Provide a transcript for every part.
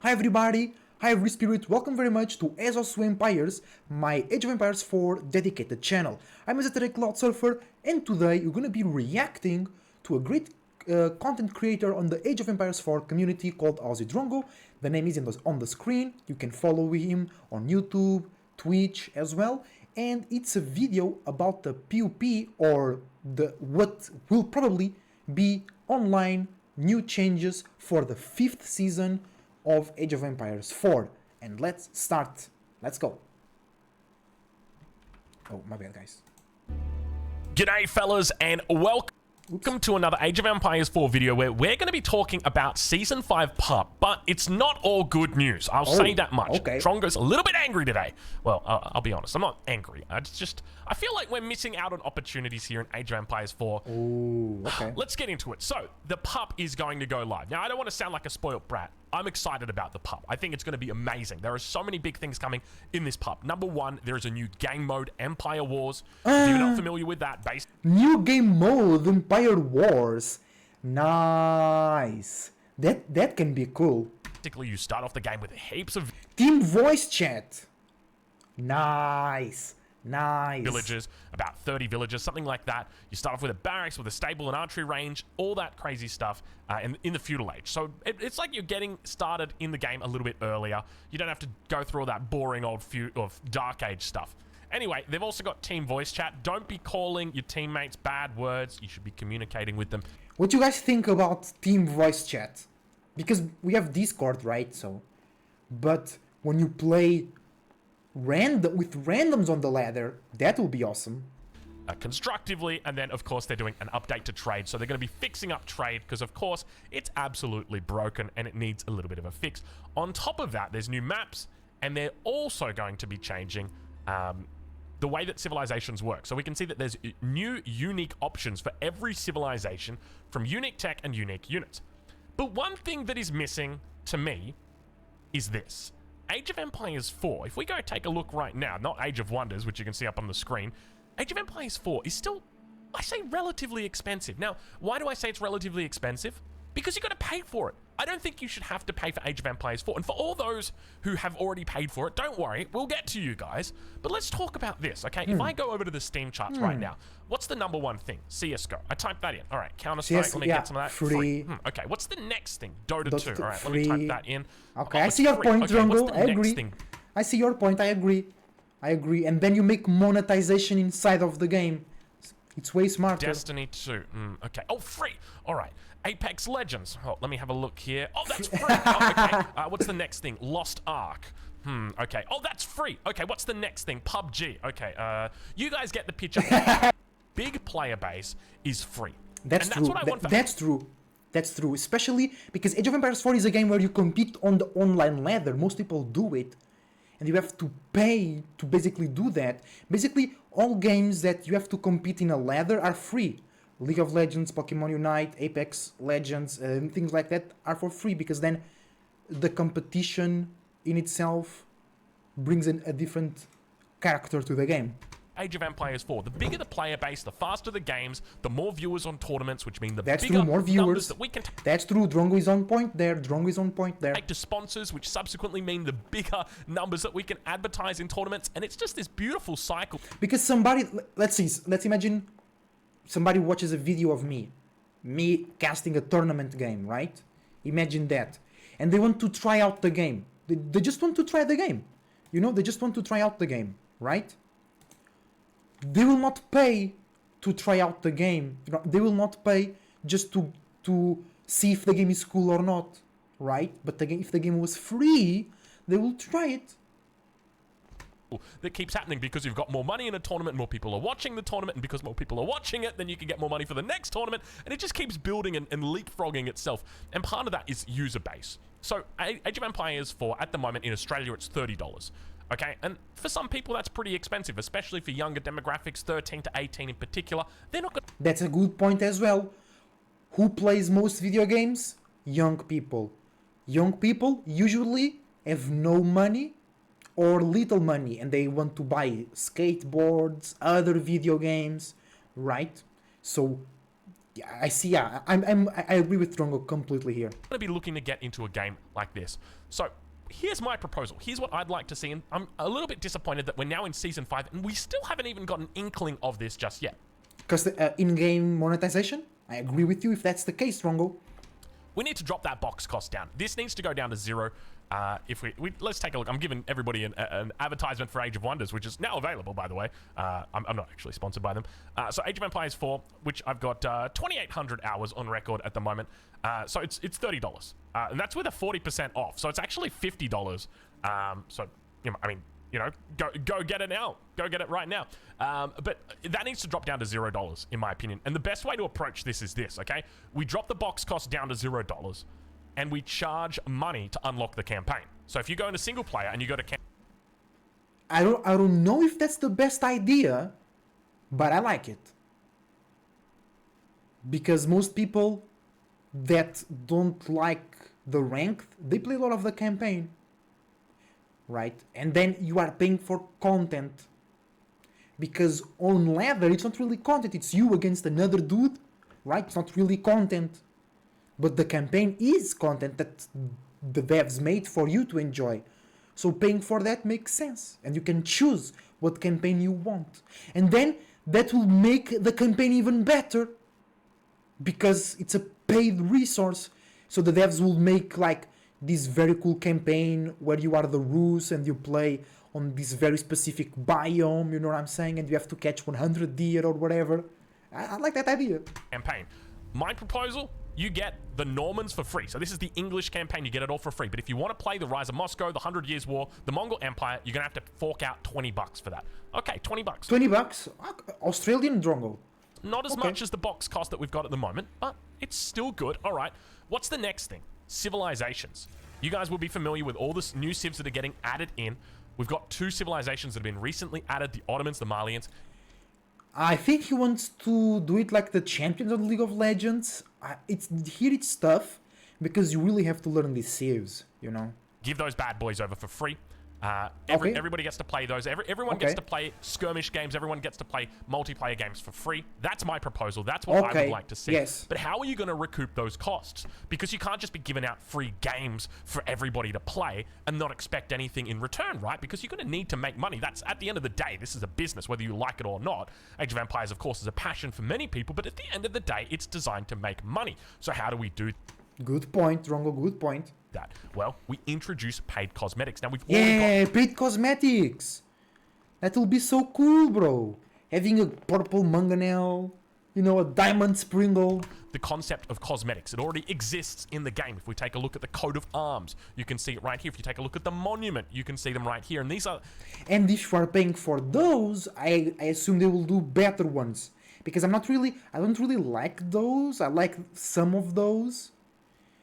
Hi everybody, hi every spirit, welcome very much to Azos Empires, my Age of Empires 4 dedicated channel. I'm Esoteric Cloud Surfer, and today we're gonna be reacting to a great content creator on the Age of Empires 4 community called Aussie Drongo. The name is on the screen, you can follow him on YouTube, Twitch as well, and it's a video about the PvP or what will probably be online new changes for the 5th season of Age of Empires 4. And let's start. Let's go. Oh, my bad, guys. G'day fellas, and welcome to another Age of Empires 4 video where we're going to be talking about Season 5 pup, but it's not all good news. I'll say that much. Okay. Drongo's a little bit angry today. Well, I'll be honest, I'm not angry. I feel like we're missing out on opportunities here in Age of Empires 4. Oh, okay. Let's get into it. So, the pup is going to go live. Now, I don't want to sound like a spoiled brat. I'm excited about the pup. I think it's going to be amazing. There are so many big things coming in this pup. Number one, there is a new game mode, Empire Wars. If you're not familiar with that, New game mode, Empire Wars. Nice. That can be cool. basically you start off the game with heaps of Team voice chat. Nice. Nice. villages, about 30 villages, something like that. You start off with a barracks, with a stable and archery range, all that crazy stuff in the feudal age. So it's like you're getting started in the game a little bit earlier. You don't have to go through all that boring old dark age stuff. Anyway, they've also got team voice chat. Don't be calling your teammates bad words. You should be communicating with them. What do you guys think about team voice chat? Because we have Discord, right? So, but when you play with randoms on the ladder, that will be awesome. Constructively, and then of course they're doing an update to trade, so they're going to be fixing up trade because of course it's absolutely broken and it needs a little bit of a fix. On top of that, there's new maps, and they're also going to be changing the way that civilizations work. So we can see that there's new unique options for every civilization from unique tech and unique units. But one thing that is missing to me is this. Age of Empires 4, if we go take a look right now, not Age of Wonders, which you can see up on the screen, Age of Empires 4 is still, I say, relatively expensive. Now, why do I say it's relatively expensive? Because you've got to pay for it. I don't think you should have to pay for Age of Empires 4. And for all those who have already paid for it, don't worry, we'll get to you guys. But let's talk about this, okay? If I go over to the Steam charts right now, what's the number one thing? CSGO. I typed that in. All right, Counter-Strike, let me get some of that. Free. Okay, what's the next thing? Dota 2. All right, free. let me type that in. Okay, Oh, I see your free. point, Okay, Drongo. what's the I next agree. thing? I see your point. I agree. And then you make monetization inside of the game. It's way smarter. Destiny 2. Okay. Oh, free. All right. Apex Legends. Oh, let me have a look here. Oh, that's free. Oh, okay. What's the next thing? Lost Ark. Okay. Oh, that's free. Okay, what's the next thing? PUBG. Okay. You guys get the picture. Big player base is free. That's true. What I want for that's true. That's true. Especially because Age of Empires 4 is a game where you compete on the online ladder. Most people do it. And you have to pay to basically do that. Basically, all games that you have to compete in a ladder are free. League of Legends, Pokemon Unite, Apex Legends, and things like that are for free, because then the competition in itself brings in a different character to the game. Age of Empires 4. The bigger the player base, the faster the games, the more viewers on tournaments, which mean the That's bigger true, more viewers. numbers that we can That's true. Drongo is on point there. Drongo is on point there. take to sponsors, which subsequently mean the bigger numbers that we can advertise in tournaments, and it's just this beautiful cycle. Because somebody, let's imagine somebody watches a video of me casting a tournament game, right? Imagine that. And they want to try out the game. They just want to try the game. You know, they just want to try out the game, right? They will not pay to try out the game. You know, they will not pay just to see if the game is cool or not, right? But if the game was free, they will try it. That keeps happening because you've got more money in a tournament, more people are watching the tournament, and because more people are watching it, then you can get more money for the next tournament, and it just keeps building and leapfrogging itself. And part of that is user base. So Age of Empires 4 at the moment in Australia, it's $30. Okay, and for some people that's pretty expensive, especially for younger demographics, 13 to 18 in particular. They're not going to... That's a good point as well. Who plays most video games? Young people. Young people usually have no money or little money, and they want to buy skateboards, other video games, right? So Yeah, I see. Yeah, I agree with Drongo completely here. going to be looking to get into a game like this. So here's my proposal. Here's what I'd like to see. And I'm a little bit disappointed that we're now in Season 5 and we still haven't even got an inkling of this just yet. Because the in-game monetization, I agree with you if that's the case, Drongo. We need to drop that box cost down. This needs to go down to 0. If we let's take a look. I'm giving everybody an advertisement for Age of Wonders, which is now available, by the way. I'm not actually sponsored by them. So Age of Empires 4, which I've got 2,800 hours on record at the moment. So it's $30, and that's with a 40% off. So it's actually $50. So I mean, go get it now. Go get it right now. But that needs to drop down to $0, in my opinion. And the best way to approach this is this, okay? We drop the box cost down to $0, and we charge money to unlock the campaign. So if you go into single player and you go to I don't know if that's the best idea, but I like it. Because most people that don't like the ranked, they play a lot of the campaign. Right? And then you are paying for content. Because on ladder, it's not really content, it's you against another dude. Right? It's not really content. But the campaign is content that the devs made for you to enjoy. So paying for that makes sense. And you can choose what campaign you want. And then that will make the campaign even better. Because it's a paid resource. So the devs will make like this very cool campaign where you are the Rus and you play on this very specific biome, you know what I'm saying? And you have to catch 100 deer or whatever. I like that idea. Campaign. My proposal, you get the Normans for free. So this is the English campaign, you get it all for free. But if you want to play the Rise of Moscow, the 100 Years' War, the Mongol Empire, you're going to have to fork out $20 for that. Okay, $20. $20? Australian Drongo. Not as much as the box cost that we've got at the moment, but it's still good. All right. What's the next thing? Civilizations. You guys will be familiar with all the new civs that are getting added in. We've got 2 civilizations that have been recently added, the Ottomans, the Malians. I think he wants to do it like the champions of League of Legends. It's tough because you really have to learn these civs, you know. Give those bad boys over for free. Everybody gets to play those. Everyone gets to play skirmish games. Everyone gets to play multiplayer games for free. That's my proposal. That's what I would like to see. Yes. But how are you going to recoup those costs? Because you can't just be giving out free games for everybody to play and not expect anything in return, right? Because you're going to need to make money. That's at the end of the day, this is a business, whether you like it or not. Age of Empires, of course, is a passion for many people, but at the end of the day, it's designed to make money. So how do we do Good point, Drongo, good point. that? Well, we introduce paid cosmetics. Now, we've Yeah, paid cosmetics. That will be so cool, bro. Having a purple mangonel, you know, a diamond sprinkle. the concept of cosmetics. It already exists in the game. If we take a look at the coat of arms, you can see it right here. If you take a look at the monument, you can see them right here. And these are... And if you are paying for those, I assume they will do better ones. Because I don't really like those. I like some of those.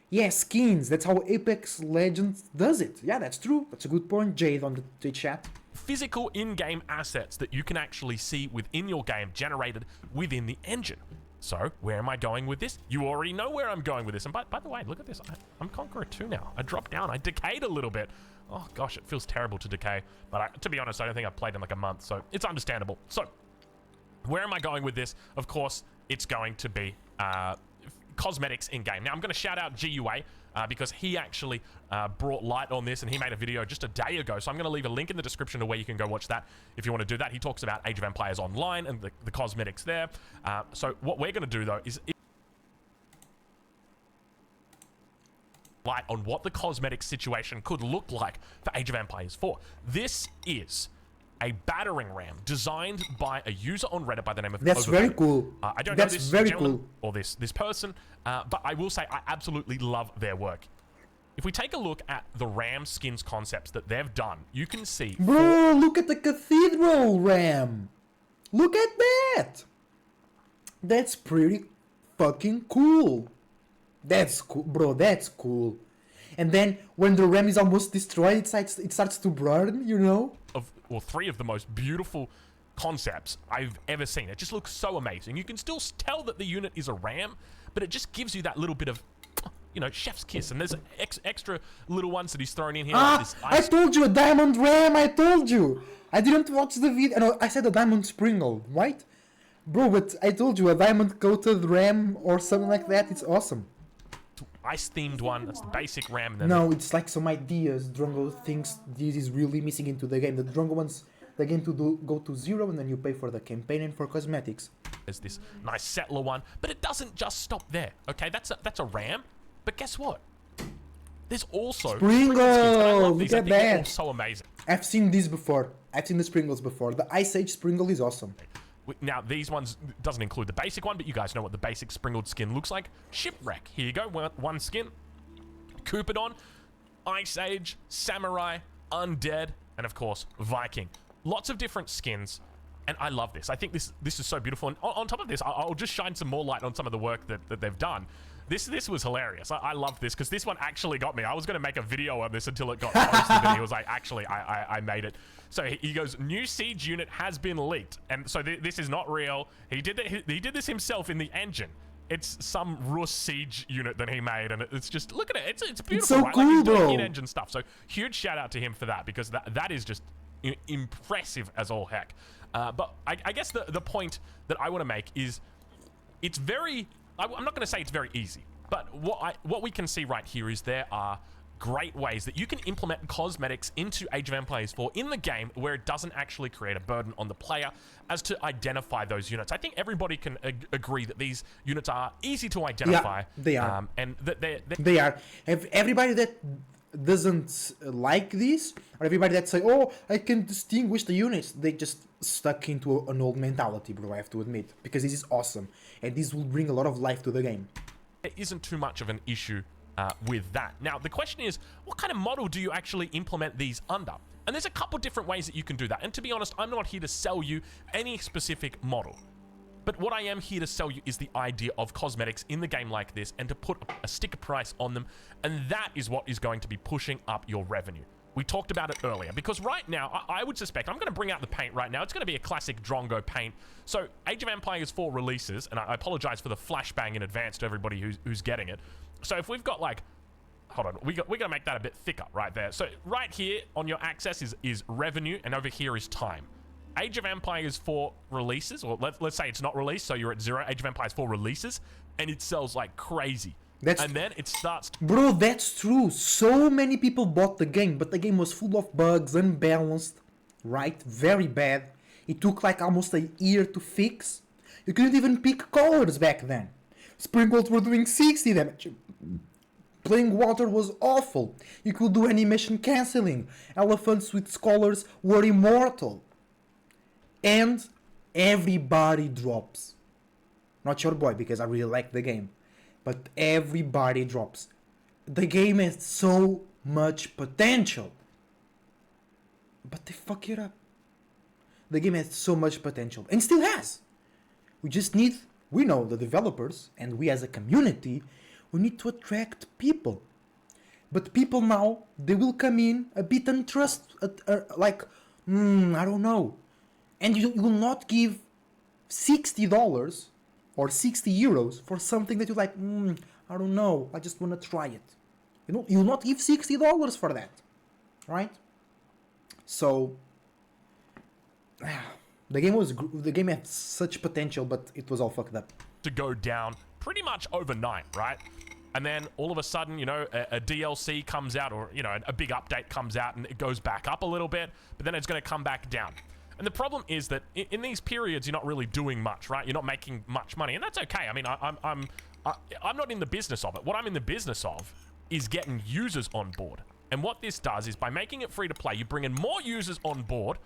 Yeah, skins. That's how Apex Legends does it. Yeah, that's true. That's a good point, Jade, on the chat. physical in-game assets that you can actually see within your game generated within the engine. So, where am I going with this? You already know where I'm going with this. And by the way, look at this. I'm Conqueror 2 now. I dropped down. I decayed a little bit. Oh, gosh, it feels terrible to decay. But to be honest, I don't think I've played in like a month, so it's understandable. So, where am I going with this? Of course, it's going to be cosmetics in-game. Now, I'm going to shout out GUA because he actually brought light on this, and he made a video just a day ago. So I'm going to leave a link in the description to where you can go watch that if you want to do that. He talks about Age of Empires Online and the cosmetics there. So what we're going to do, though, is light on what the cosmetic situation could look like for Age of Empires 4. This is a battering ram designed by a user on Reddit by the name of That's very cool. I don't That's know this very gentleman cool. or this person, but I will say I absolutely love their work. If we take a look at the ram skins concepts that they've done, you can see... Bro, look at the cathedral ram. Look at that. That's pretty fucking cool. That's cool, bro. That's cool. And then when the ram is almost destroyed, it starts to burn, you know? Three of the most beautiful concepts I've ever seen. It just looks so amazing. You can still tell that the unit is a ram, but it just gives you that little bit of, you know, chef's kiss. And there's extra little ones that he's thrown in here. Like this I told you, a diamond ram, I told you. I didn't watch the video. No, I said a diamond sprinkle, right? Bro, but I told you, a diamond-coated ram or something like that, it's awesome. Ice-themed one, that's the basic RAM. And then No, it's like some ideas Drongo thinks this is really missing into the game. The Drongo wants the game to go to 0 and then you pay for the campaign and for cosmetics. there's this nice settler one, but it doesn't just stop there, okay? That's a RAM, but guess what? There's also Sprinkles! I love these. Look I at think they're all that! so amazing. I've seen these before. I've seen the sprinkles before. The Ice Age sprinkle is awesome. Now, these ones doesn't include the basic one, but you guys know what the basic sprinkled skin looks like. Shipwreck. Here you go. One skin. Cupidon, Ice Age, Samurai, Undead, and of course, Viking. Lots of different skins, and I love this. I think this is so beautiful. And on top of this, I'll just shine some more light on some of the work that they've done. This was hilarious. I love this because this one actually got me. I was going to make a video on this until it got posted, and he was like, actually, I made it. So he goes, new siege unit has been leaked. And so this is not real. He did this himself in the engine. It's some Rus siege unit that he made, and it's just, look at it. It's beautiful, it's so right? cool, like he's doing bro. in-engine stuff. So huge shout out to him for that, because that is just impressive as all heck. But I guess the point that I want to make is it's very... I'm not going to say it's very easy, but what we can see right here is there are great ways that you can implement cosmetics into Age of Empires 4 in the game where it doesn't actually create a burden on the player as to identify those units. I think everybody can agree that these units are easy to identify. Yeah, they are. And that They are. Everybody that doesn't like this, or everybody that say, oh, I can distinguish the units, they just stuck into an old mentality, bro, I have to admit. Because this is awesome. And this will bring a lot of life to the game. there isn't too much of an issue with that. Now, the question is, what kind of model do you actually implement these under? And there's a couple different ways that you can do that. And to be honest, I'm not here to sell you any specific model. But what I am here to sell you is the idea of cosmetics in the game like this and to put a sticker price on them. And that is what is going to be pushing up your revenue. We talked about it earlier, because right now, I would suspect, I'm going to bring out the paint right now. It's going to be a classic Drongo paint. So, Age of Empires 4 releases, and I apologize for the flashbang in advance to everybody who's getting it. So, if we've got like, hold on, we're going to make that a bit thicker right there. So, right here on your axis is revenue, and over here is time. Age of Empires 4 releases, or let's say it's not released, so you're at 0. Age of Empires 4 releases, and it sells like crazy. And then it starts... Bro, that's true. So many people bought the game, but the game was full of bugs, unbalanced, right? Very bad. It took like almost a year to fix. You couldn't even pick colors back then. Sprinkles were doing 60 damage. Playing water was awful. You could do animation cancelling. Elephants with scholars were immortal. And everybody drops. Not your boy, because I really like the game. But everybody drops. The game has so much potential. But they fuck it up. The game has so much potential. And still has. We know the developers, and we as a community, we need to attract people. But people now, they will come in a bit I don't know. And you will not give $60 or 60 euros for something that you're like, I don't know, I just want to try it. You know, you'll not give $60 for that, right? So, the game had such potential, but it was all fucked up. To go down pretty much overnight, right? And then all of a sudden, you know, a DLC comes out, or, you know, a big update comes out, and it goes back up a little bit, but then it's going to come back down. And the problem is that in these periods, you're not really doing much, right? You're not making much money, and that's okay. I mean, I'm not in the business of it. What I'm in the business of is getting users on board. And what this does is, by making it free to play, you bring in more users on board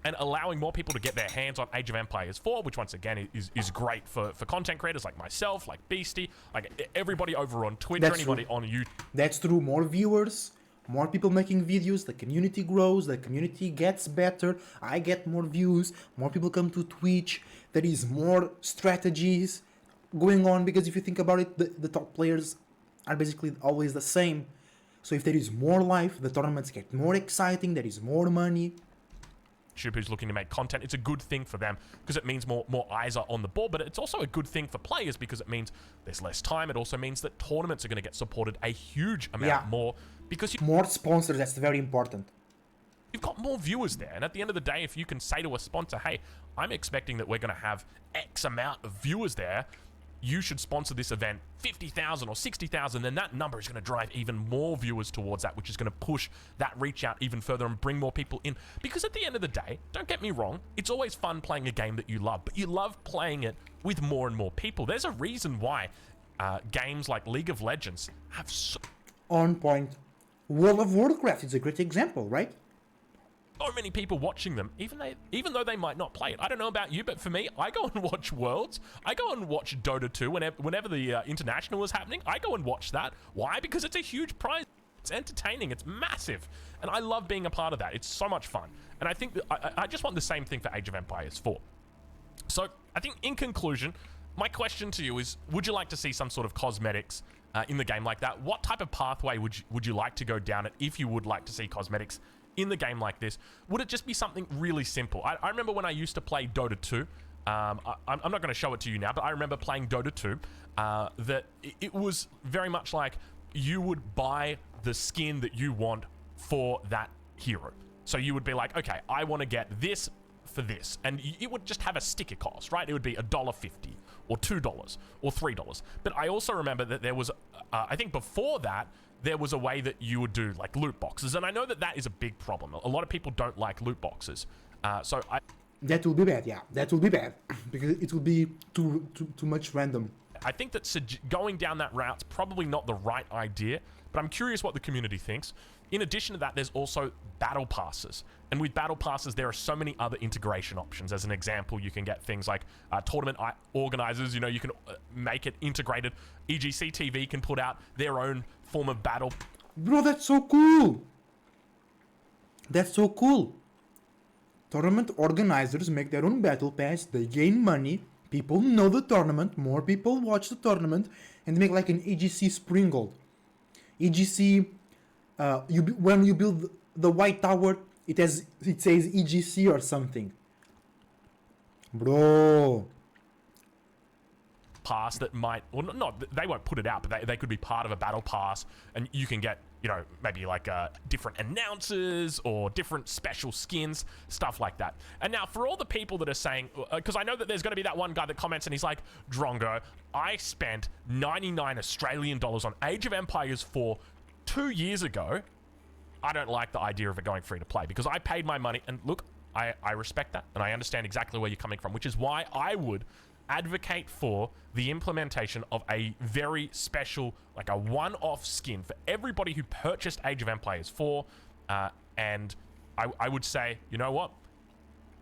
and allowing more people to get their hands on Age of Empires 4, which once again is great for content creators like myself, like Beastie, like everybody over on Twitch, or anybody on YouTube. That's true. More viewers, more people making videos, the community grows, the community gets better, I get more views, more people come to Twitch, there is more strategies going on, because if you think about it, the top players are basically always the same. So if there is more life, the tournaments get more exciting, there is more money. Who's looking to make content, it's a good thing for them because it means more eyes are on the board, but it's also a good thing for players because it means there's less time. It also means that tournaments are going to get supported a huge amount more, because more sponsors. That's very important. You've got got more viewers there. And at the end of the day, if you can say to a sponsor, hey, I'm expecting that we're going to have X amount of viewers there, you should sponsor this event 50,000 or 60,000, then that number is going to drive even more viewers towards that, which is going to push that reach out even further and bring more people in. Because at the end of the day, don't get me wrong, it's always fun playing a game that you love, but you love playing it with more and more people. There's a reason why games like League of Legends have so On point. World of Warcraft is a great example, right? many people watching them, even though they might not play it. I don't know about you, but for me, I go and watch Worlds. I go and watch Dota 2 whenever the International is happening. I go and watch that. Why? Because it's a huge prize. It's entertaining. It's massive. And I love being a part of that. It's so much fun. And I think that I just want the same thing for Age of Empires 4. So I think in conclusion, my question to you is, would you like to see some sort of cosmetics in the game like that? What type of pathway would you like to go down it if you would like to see cosmetics in the game like this? Would it just be something really simple? I remember when I used to play Dota 2, I'm not going to show it to you now, but I remember playing Dota 2, that it was very much like you would buy the skin that you want for that hero. So you would be like, okay, I want to get this for this, and it would just have a sticker cost, right? It would be $1.50 or $2 or $3. But I also remember that there was, I think before that, there was a way that you would do like loot boxes, and I know that is a big problem. A lot of people don't like loot boxes, so that will be bad. Yeah, that will be bad because it will be too much random. I think that going down that route's probably not the right idea, but I'm curious what the community thinks. In addition to that, there's also battle passes. And with battle passes, there are so many other integration options. As an example, you can get things like tournament organizers. You know, you can make it integrated. EGC TV can put out their own form of battle. Bro, that's so cool. That's so cool. Tournament organizers make their own battle pass. They gain money. People know the tournament. More people watch the tournament. And they make like an EGC Springgold. EGC... when you build the white tower, it says EGC or something. Bro. Pass that might, well, not they won't put it out, but they could be part of a battle pass, and you can get, you know, maybe like different announcers or different special skins, stuff like that. And now for all the people that are saying, because I know that there's going to be that one guy that comments and he's like, Drongo, I spent 99 Australian dollars on Age of Empires 4 2 years ago. I don't like the idea of it going free to play because I paid my money, and look, I respect that and I understand exactly where you're coming from, which is why I would advocate for the implementation of a very special, like a one-off skin for everybody who purchased Age of Empires 4, and I would say, you know what,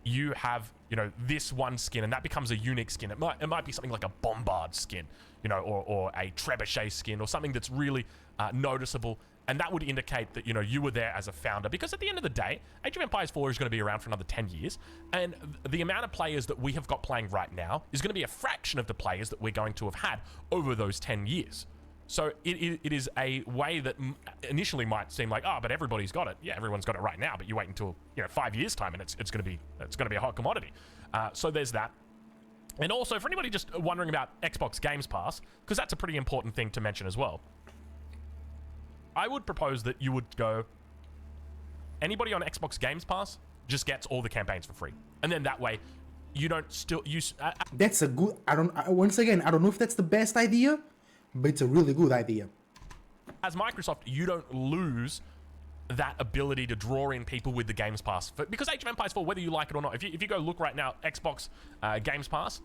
you have, you know, this one skin, and that becomes a unique skin. It might be something like a Bombard skin, you know, or a Trebuchet skin, or something that's really noticeable, and that would indicate that, you know, you were there as a founder. Because at the end of the day, Age of Empires 4 is going to be around for another 10 years, and the amount of players that we have got playing right now is going to be a fraction of the players that we're going to have had over those 10 years. So it is a way that initially might seem like, oh, but everybody's got it. Yeah, everyone's got it right now, but you wait until, you know, 5 years time, and it's going to be a hot commodity. So there's that. And also, for anybody just wondering about Xbox Games Pass, because that's a pretty important thing to mention as well, I would propose that you would go, anybody on Xbox Games Pass just gets all the campaigns for free. And then that way, you don't still use... That's a good... once again, I don't know if that's the best idea, but it's a really good idea. As Microsoft, you don't lose that ability to draw in people with the Games Pass. Because Age of Empires 4, whether you like it or not, if you go look right now, Xbox Games Pass,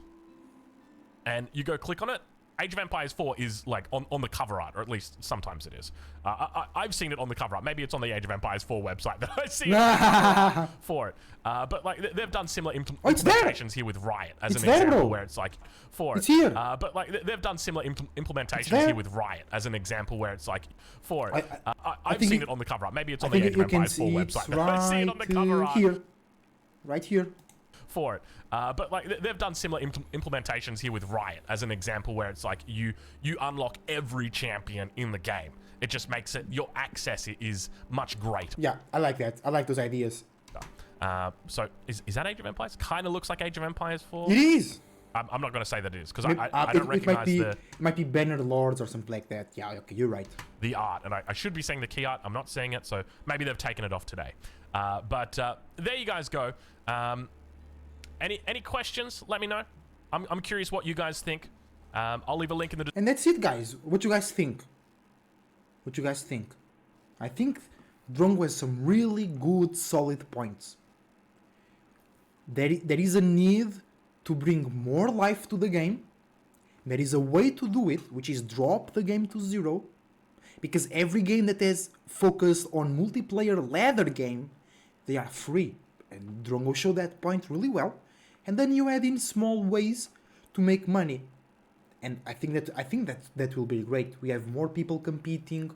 and you go click on it, Age of Empires 4 is like on the cover art, or at least sometimes it is. I've seen it on the cover art. Maybe it's on the Age of Empires 4 website that I see it for it. But like they've done similar implementations here with Riot as an example, where it's like for it's here. But like they've done similar implementations here with Riot as an example, where it's like for it. I've seen it on the cover art. Maybe it's on the Age of Empires 4 website that I see it on the cover art. Here, right here. For it. But like they've done similar implementations here with Riot as an example, where it's like you unlock every champion in the game. It just makes it, your access is much greater. Yeah, I like that. I like those ideas. So is that Age of Empires? Kind of looks like Age of Empires 4. It is. I'm not going to say that it is because Maybe- I don't recognize it might be Banner Lords or something like that. Yeah, okay, you're right. the art, and I should be saying the key art. I'm not saying it, so maybe they've taken it off today. But there you guys go. Any questions? Let me know. I'm curious what you guys think. I'll leave a link in the. And that's it, guys. What you guys think? What you guys think? I think Drongo has some really good, solid points. There is a need to bring more life to the game. There is a way to do it, which is drop the game to 0. Because every game that has focused on multiplayer ladder game, they are free. And Drongo showed that point really well. And then you add in small ways to make money. And I think that will be great. We have more people competing,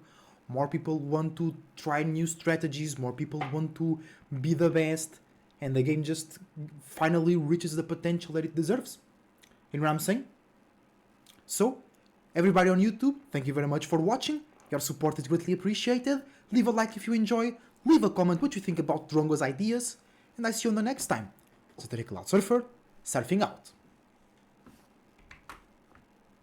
more people want to try new strategies, more people want to be the best, and the game just finally reaches the potential that it deserves. You know what I'm saying? So, everybody on YouTube, thank you very much for watching. Your support is greatly appreciated. Leave a like if you enjoy, leave a comment what you think about Drongo's ideas, and I see you on the next time. So, Cloud Surfer, surfing out.